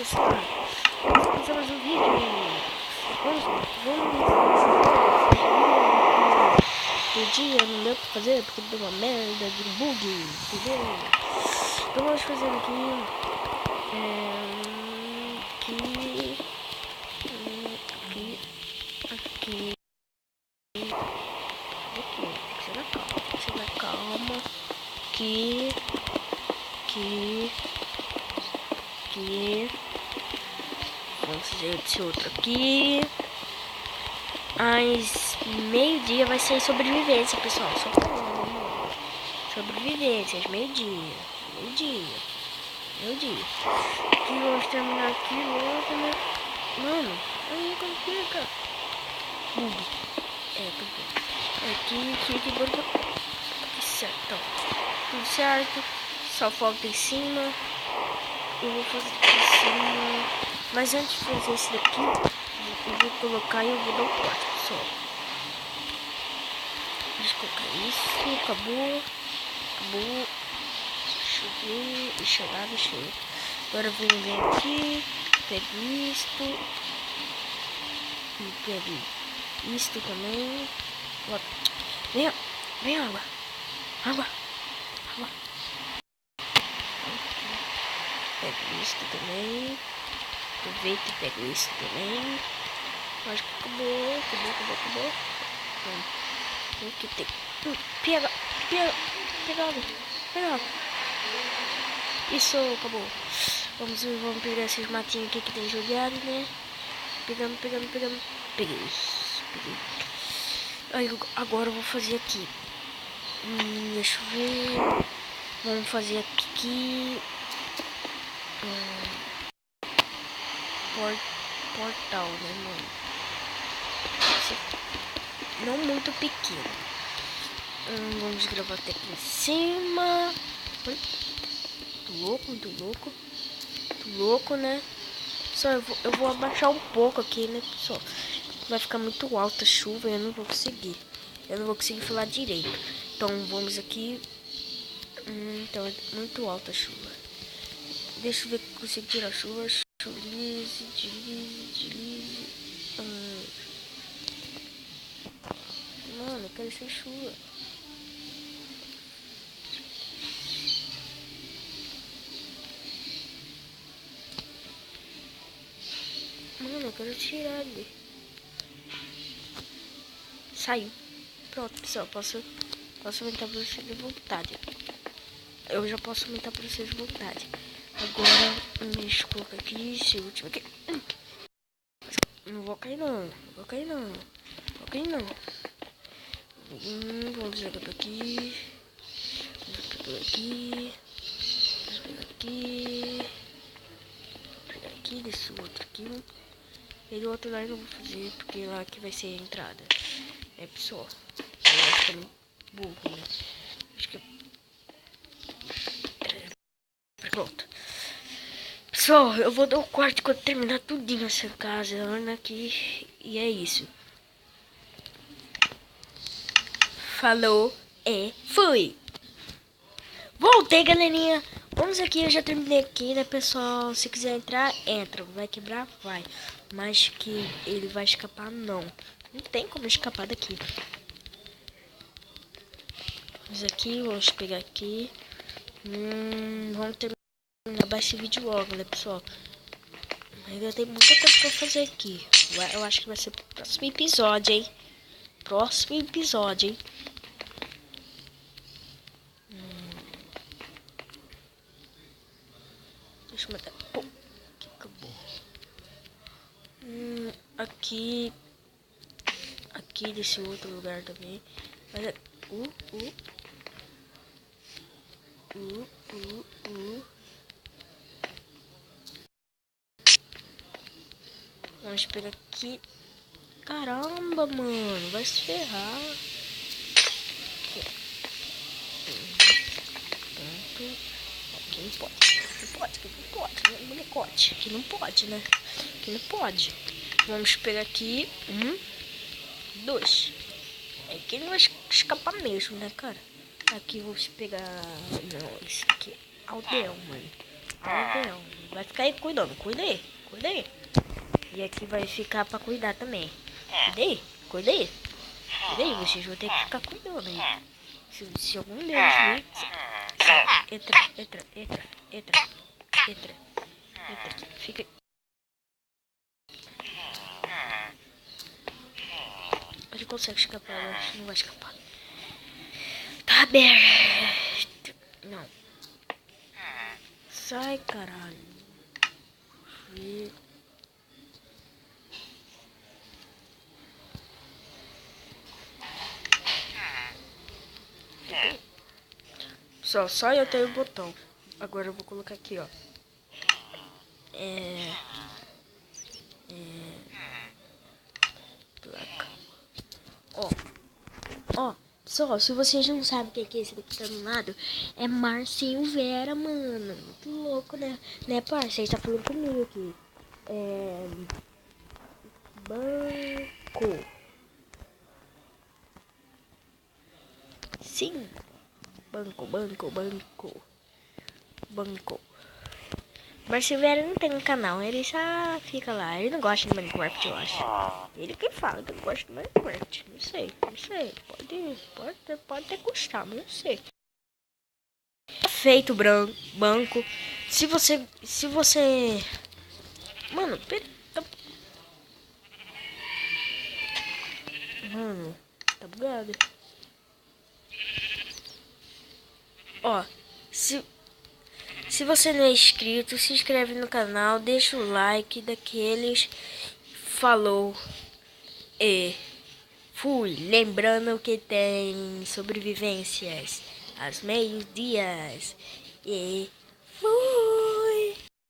gostar. Vamos começar mais um vídeo. Vamos no dia não deu pra fazer porque deu uma merda de um bug, entendeu? Então vamos fazer aqui. Aqui. Tem que ser na calma. Aqui. Vamos fazer esse outro aqui. Mas meio-dia vai ser sobrevivência, pessoal. Só falando. Sobrevivências, meio-dia. Aqui vamos terminar aqui logo, né? Mano, aí como fica? Bug. Aqui, agora. Certo. Tudo certo. Só falta em cima. Eu vou fazer aqui em cima. Mas antes de fazer esse daqui, eu vou colocar e eu vou dar um corte, pessoal. Deixa eu colocar isso. Acabou. Deixa eu ver. Deixa eu. Agora eu vou vir aqui. Pego isto. E pego isto também. Vem água. Pego isto também. Aproveita e pego isso também. Acho que acabou. O que tem? Pega água. Isso, acabou. Vamos pegar esses matinhos aqui que tem jogado, né? Pegando. Peguei. Aí, agora eu vou fazer aqui. Deixa eu ver. Vamos fazer aqui. Portal, né, mano? Não muito pequeno. Vamos gravar até aqui em cima. Muito louco, né? Só eu vou abaixar um pouco aqui, né, pessoal? Vai ficar muito alta a chuva e eu não vou conseguir falar direito. Então vamos aqui. Então é muito alta a chuva. Deixa eu ver se consigo tirar a chuva. Deslize. Mano, eu quero sem chuva. Mano, eu quero tirar ali. Saiu. Pronto, pessoal. Posso aumentar a velocidade de vontade. Eu já posso aumentar a velocidade de vontade. Agora, deixa eu colocar aqui. Esse último aqui. Não vou cair não. Vamos jogar por aqui. Aqui, desse outro aqui. E do outro lado eu não vou fazer, porque lá que vai ser a entrada. É, pessoal. Eu acho que é burro, né? Acho que pronto. Pessoal, eu vou dar o quarto quando terminar tudinho essa casa. Ana aqui. E é isso. Falou e fui. Voltei, galerinha. Vamos aqui, eu já terminei aqui, né, pessoal? Se quiser entrar, entra. Vai quebrar? Vai. Mas que ele vai escapar, não. Não tem como escapar daqui. Vamos aqui, vamos pegar aqui. Vamos terminar esse vídeo logo, né, pessoal? Ainda tem muita coisa pra fazer aqui. Eu acho que vai ser o próximo episódio, hein? Deixa eu matar. Pô, que acabou. Aqui desse outro lugar também. Mas é. Vamos pegar aqui. Caramba, mano, vai se ferrar. Aqui. Pronto. Aqui não pode. Molecote. Aqui não pode, né? Aqui não pode. Vamos pegar aqui. 2. Aqui não vai escapar mesmo, né, cara? Aqui vamos pegar. Não, esse aqui é aldeão, mano. Aldeão. vai ficar aí cuidando. Cuida aí. E aqui vai ficar pra cuidar também. Cuida aí. Vocês vão ter que ficar cuidando aí. Se algum deles vir... Entra. Fica... Ele consegue escapar, eu acho que não vai escapar. Tá aberto. Não. Sai, caralho. Só eu tenho o botão. Agora eu vou colocar aqui, ó. Placa. Ó. Só, se vocês não sabem o que é esse daqui que tá do lado, é Marcinho Vera, mano. Muito louco, né? Né, parça? Ele tá falando comigo aqui. Banco. Sim. Banco. Marcinho Vera não tem um canal, ele só fica lá. Ele não gosta de Minecraft, eu acho. Ele que fala que não gosta de Minecraft. Não sei. Pode ter gostado, mas não sei. Feito banco. Se você... Mano, Mano, tá bugado. Ó, se você não é inscrito, se inscreve no canal, deixa o like daqueles. Falou. E fui. Lembrando que tem sobrevivências aos meios-dias. E